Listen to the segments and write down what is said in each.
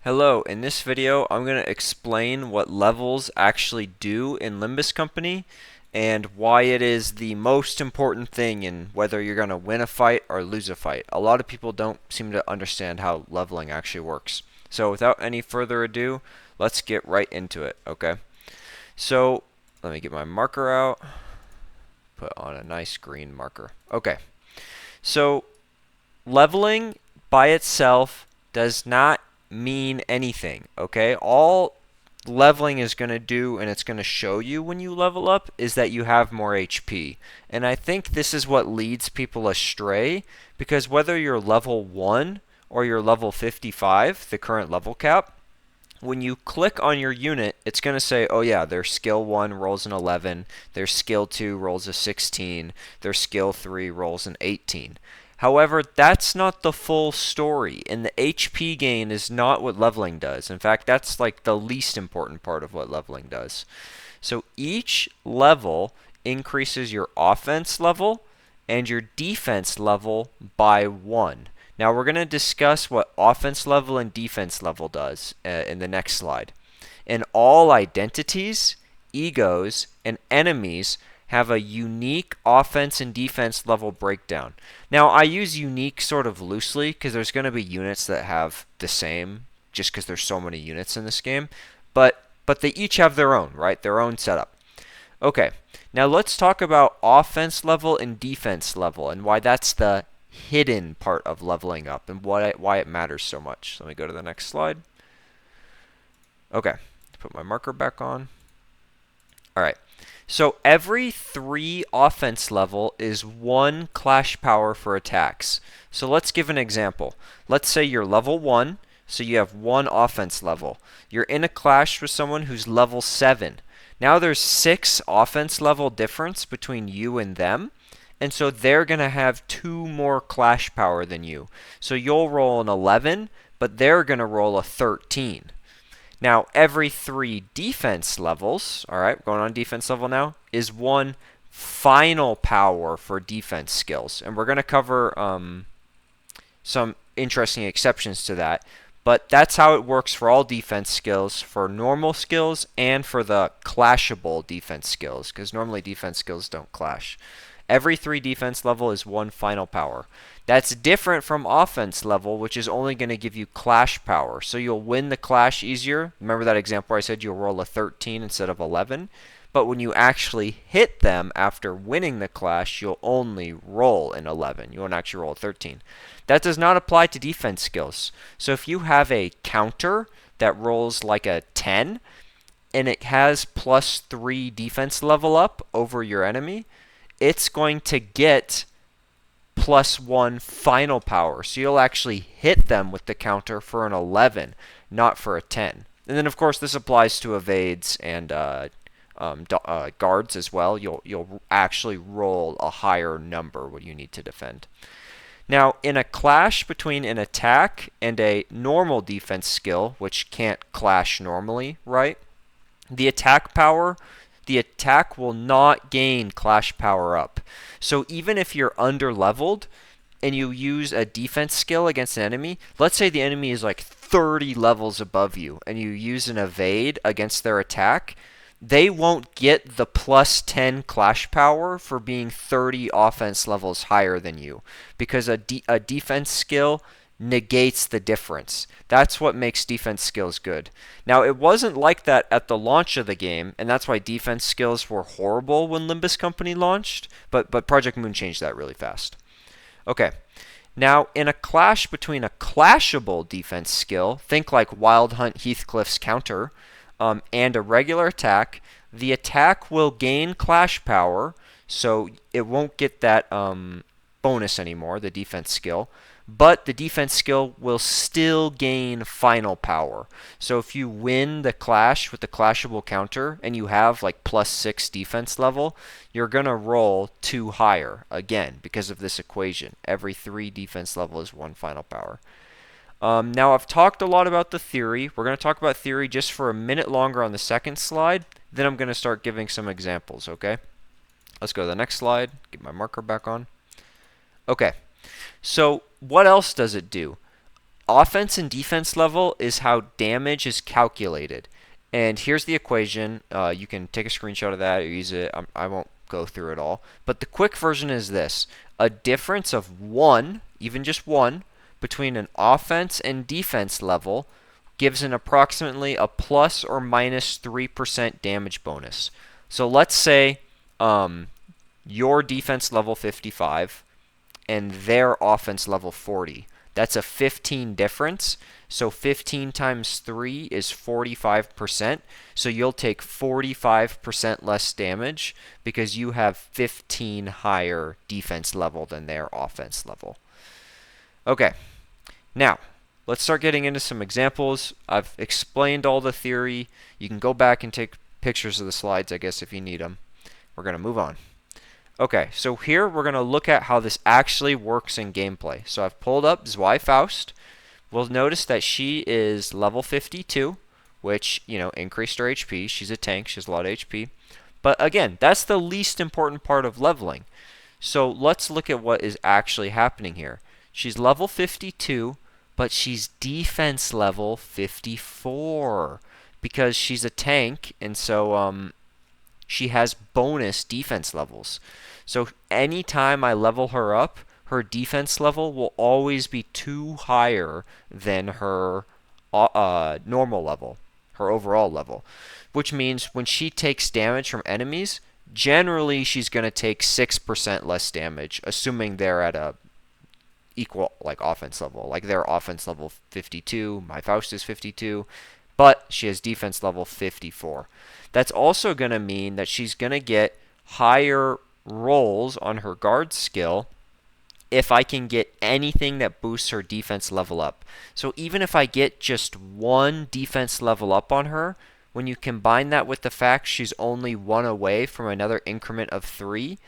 Hello, in this video I'm going to explain what levels actually do in Limbus Company and why it is the most important thing in whether you're going to win a fight or lose a fight. A lot of people don't seem to understand how leveling actually works. So without any further ado, let's get right into it, okay? So let me get my marker out, put on a nice green marker. Okay, so leveling by itself does not mean anything, okay? All leveling is going to do, and it's going to show you when you level up, is that you have more HP. And I think this is what leads people astray, because whether you're level 1 or you're level 55, the current level cap, when you click on your unit, it's going to say, oh yeah, their skill 1 rolls an 11, their skill 2 rolls a 16, their skill 3 rolls an 18. However, that's not the full story, and the HP gain is not what leveling does. In fact, that's like the least important part of what leveling does. So each level increases your offense level and your defense level by 1. Now we're going to discuss what offense level and defense level does in the next slide. And all identities, egos, and enemies have a unique offense and defense level breakdown. Now I use unique sort of loosely because there's going to be units that have the same just because there's so many units in this game, but they each have their own, right? Their own setup. Okay, now let's talk about offense level and defense level and why that's the hidden part of leveling up and why it matters so much. Let me go to the next slide. Okay, put my marker back on. All right, so every 3 offense level is 1 clash power for attacks. So let's give an example. Let's say you're level 1, so you have 1 offense level. You're in a clash with someone who's level 7. Now there's 6 offense level difference between you and them. And so they're going to have 2 more clash power than you. So you'll roll an 11, but they're going to roll a 13. Now, every 3 defense levels, all right, going on defense level now, is 1 final power for defense skills. And we're going to cover some interesting exceptions to that. But that's how it works for all defense skills, for normal skills, and for the clashable defense skills, because normally defense skills don't clash. Every 3 defense level is 1 final power. That's different from offense level, which is only going to give you clash power. So you'll win the clash easier. Remember that example where I said you'll roll a 13 instead of 11? But when you actually hit them after winning the clash, you'll only roll an 11. You won't actually roll a 13. That does not apply to defense skills. So if you have a counter that rolls like a 10, and it has plus 3 defense level up over your enemy, it's going to get plus 1 final power. So you'll actually hit them with the counter for an 11, not for a 10. And then, of course, this applies to evades and guards as well. You'll actually roll a higher number when you need to defend. Now, in a clash between an attack and a normal defense skill, which can't clash normally, right? The attack will not gain clash power up. So even if you're under leveled and you use a defense skill against an enemy, let's say the enemy is like 30 levels above you and you use an evade against their attack, they won't get the plus 10 clash power for being 30 offense levels higher than you, because a defense skill negates the difference. That's what makes defense skills good. Now, it wasn't like that at the launch of the game, and that's why defense skills were horrible when Limbus Company launched, but Project Moon changed that really fast. Okay, now in a clash between a clashable defense skill, think like Wild Hunt Heathcliff's counter, and a regular attack, the attack will gain clash power, so it won't get that bonus anymore, the defense skill, but the defense skill will still gain final power. So if you win the clash with the clashable counter and you have like plus 6 defense level, you're going to roll 2 higher again because of this equation. Every 3 defense level is 1 final power. Now I've talked a lot about the theory. We're going to talk about theory just for a minute longer on the second slide. Then I'm going to start giving some examples, okay? Let's go to the next slide. Get my marker back on. Okay. So what else does it do? Offense and defense level is how damage is calculated. And here's the equation. You can take a screenshot of that or use it. I won't go through it all. But the quick version is this. A difference of 1, even just 1, between an offense and defense level gives an approximately a plus or minus 3% damage bonus. So let's say your defense level 55 and their offense level 40. That's a 15 difference. So 15 times 3 is 45%. So you'll take 45% less damage because you have 15 higher defense level than their offense level. Okay, now let's start getting into some examples. I've explained all the theory. You can go back and take pictures of the slides, I guess, if you need them. We're going to move on. Okay, so here we're going to look at how this actually works in gameplay. So I've pulled up Faust. We'll notice that she is level 52, which, increased her HP. She's a tank. She has a lot of HP. But again, that's the least important part of leveling. So let's look at what is actually happening here. She's level 52, but she's defense level 54 because she's a tank, and so she has bonus defense levels. So anytime I level her up, her defense level will always be 2 higher than her normal level, her overall level. Which means when she takes damage from enemies, generally she's going to take 6% less damage, assuming they're at a equal offense level. Like their offense level 52, my Faust is 52, but she has defense level 54. That's also going to mean that she's going to get higher rolls on her guard skill if I can get anything that boosts her defense level up. So even if I get just 1 defense level up on her, when you combine that with the fact she's only 1 away from another increment of 3,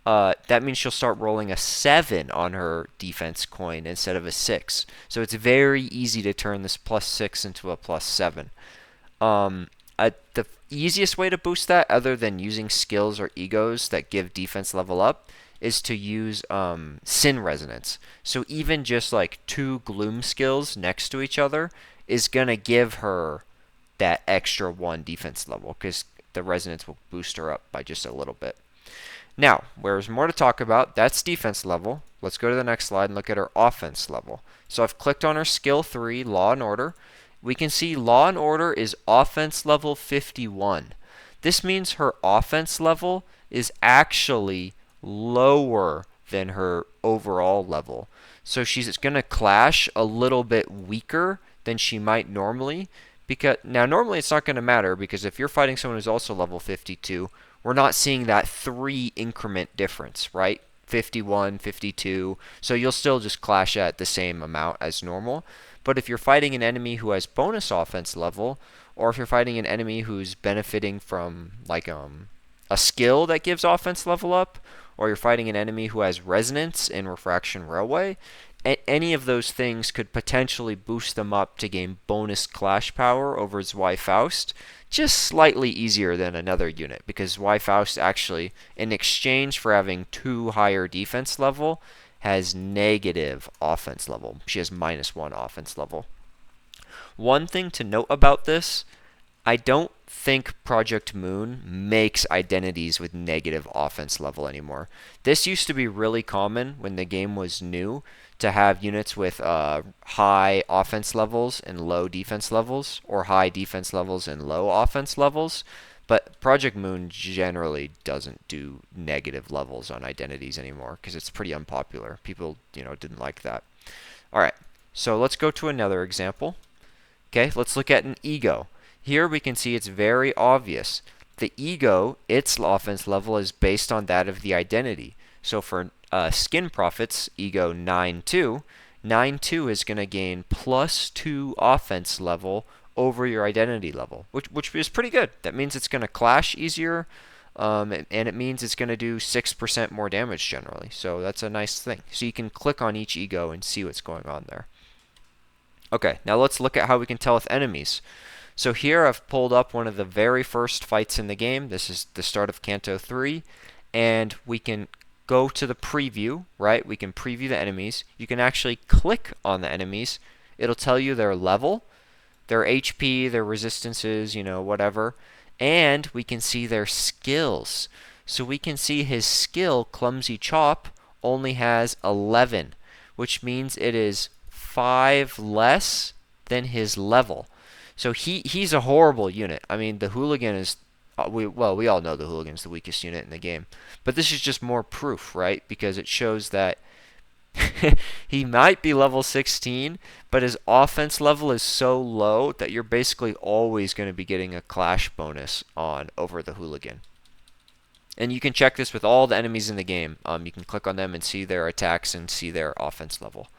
that means she'll start rolling a 7 on her defense coin instead of a 6. So it's very easy to turn this plus 6 into a plus 7. The easiest way to boost that, other than using skills or egos that give defense level up, is to use Sin Resonance. So even just like 2 Gloom skills next to each other is going to give her that extra 1 defense level because the Resonance will boost her up by just a little bit. Now, there's more to talk about. That's defense level. Let's go to the next slide and look at her offense level. So I've clicked on her skill 3, Law and Order. We can see Law and Order is offense level 51. This means her offense level is actually lower than her overall level. So she's going to clash a little bit weaker than she might normally. Now, normally it's not going to matter because if you're fighting someone who's also level 52, we're not seeing that 3 increment difference, right? 51, 52. So you'll still just clash at the same amount as normal. But if you're fighting an enemy who has bonus offense level, or if you're fighting an enemy who's benefiting from a skill that gives offense level up, or you're fighting an enemy who has resonance in Refraction Railway, any of those things could potentially boost them up to gain bonus clash power over Faust, just slightly easier than another unit, because Faust actually, in exchange for having 2 higher defense level, has negative offense level. She has -1 offense level. One thing to note about this, I don't think Project Moon makes identities with negative offense level anymore. This used to be really common when the game was new to have units with high offense levels and low defense levels, or high defense levels and low offense levels. But Project Moon generally doesn't do negative levels on identities anymore because it's pretty unpopular. People, didn't like that. All right, so let's go to another example. Okay, let's look at an ego. Here we can see it's very obvious. The ego, its offense level is based on that of the identity. So for Skin Profits, ego 9-2, 9-2 is going to gain +2 offense level over your identity level, which is pretty good. That means it's going to clash easier, and it means it's going to do 6% more damage generally. So that's a nice thing. So you can click on each ego and see what's going on there. Okay, now let's look at how we can tell with enemies. So here I've pulled up one of the very first fights in the game. This is the start of Canto 3, and we can go to the preview, right? We can preview the enemies. You can actually click on the enemies, It'll tell you their level, their HP, their resistances, whatever. And we can see their skills. So we can see his skill, Clumsy Chop, only has 11, which means it is 5 less than his level. So he's a horrible unit. I mean, the Hooligan is we all know the Hooligan's the weakest unit in the game. But this is just more proof, right? Because it shows that he might be level 16, but his offense level is so low that you're basically always going to be getting a clash bonus on over the Hooligan. And you can check this with all the enemies in the game. You can click on them and see their attacks and see their offense level.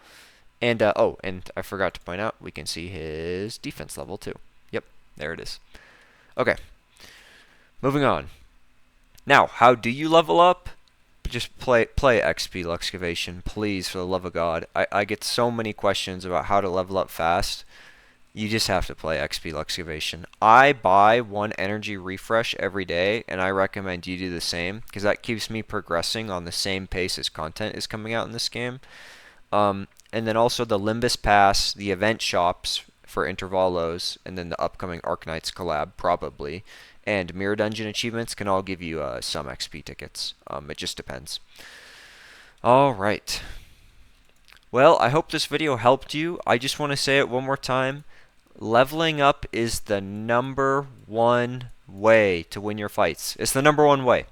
And and I forgot to point out, we can see his defense level too. Yep, there it is. Okay, moving on. Now, how do you level up? Just play XP Luxcavation, please, for the love of God. I get so many questions about how to level up fast. You just have to play XP Luxcavation. I buy 1 energy refresh every day, and I recommend you do the same, because that keeps me progressing on the same pace as content is coming out in this game. And then also the Limbus Pass, the event shops for Intervalos, and then the upcoming Arknights collab, probably. And Mirror Dungeon achievements can all give you some XP tickets. It just depends. Alright. Well, I hope this video helped you. I just want to say it one more time. Leveling up is the #1 way to win your fights. It's the #1 way.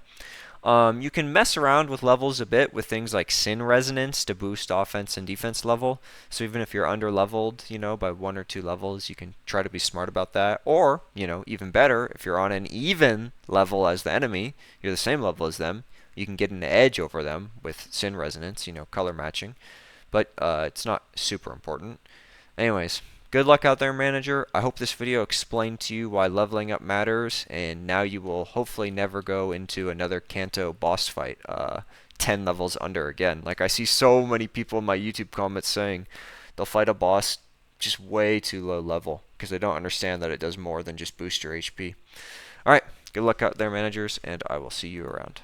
You can mess around with levels a bit with things like Sin Resonance to boost offense and defense level. So even if you're under leveled, by 1 or 2 levels, you can try to be smart about that. Or, even better, if you're on an even level as the enemy, you're the same level as them, you can get an edge over them with Sin Resonance, color matching. But it's not super important. Anyways. Good luck out there, manager. I hope this video explained to you why leveling up matters, and now you will hopefully never go into another Kanto boss fight 10 levels under again. Like, I see so many people in my YouTube comments saying they'll fight a boss just way too low level because they don't understand that it does more than just boost your HP. Alright, good luck out there, managers, and I will see you around.